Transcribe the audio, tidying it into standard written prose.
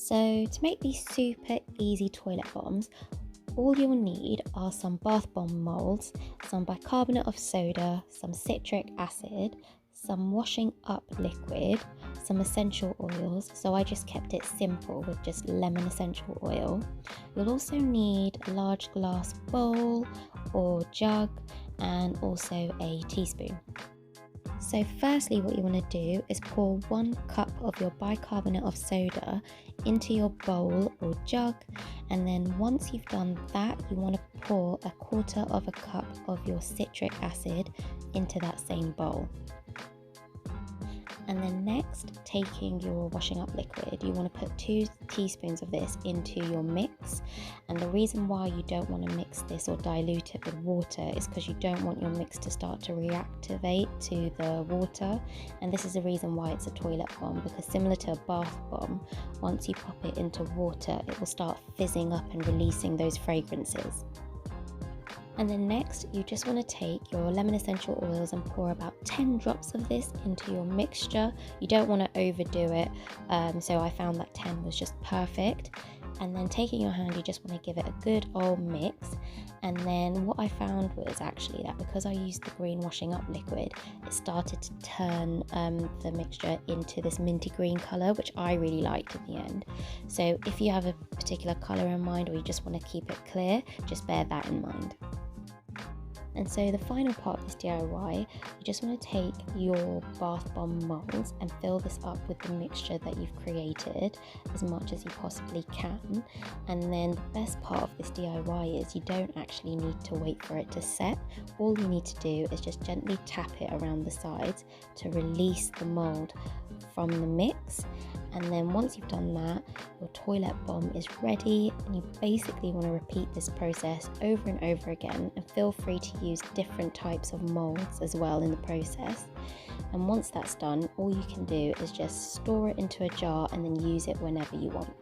So to make these super easy toilet bombs, all you'll need are some bath bomb molds, some bicarbonate of soda, some citric acid, some washing up liquid, some essential oils, so I just kept it simple with just lemon essential oil. You'll also need a large glass bowl or jug and also a teaspoon. So firstly, what you want to do is pour 1 cup of your bicarbonate of soda into your bowl or jug, and then once you've done that, you want to pour 1/4 of a cup of your citric acid into that same bowl. And then next, taking your washing up liquid, you want to put 2 teaspoons of this into your mix. And the reason why you don't want to mix this or dilute it with water is because you don't want your mix to start to reactivate to the water. And this is the reason why it's a toilet bomb, because similar to a bath bomb, once you pop it into water, it will start fizzing up and releasing those fragrances. And then next, you just want to take your lemon essential oils and pour about 10 drops of this into your mixture. You don't want to overdo it, so I found that 10 was just perfect. And then taking your hand, you just want to give it a good old mix. And then what I found was actually that because I used the green washing up liquid, it started to turn the mixture into this minty green colour, which I really liked in the end. So if you have a particular colour in mind or you just want to keep it clear, just bear that in mind. And so the final part of this DIY, you just want to take your bath bomb molds and fill this up with the mixture that you've created as much as you possibly can. And then the best part of this DIY is you don't actually need to wait for it to set. All you need to do is just gently tap it around the sides to release the mold from the mix. And then once you've done that, your toilet bomb is ready, and you basically want to repeat this process over and over again, and feel free to use different types of molds as well in the process. And once that's done, all you can do is just store it into a jar and then use it whenever you want.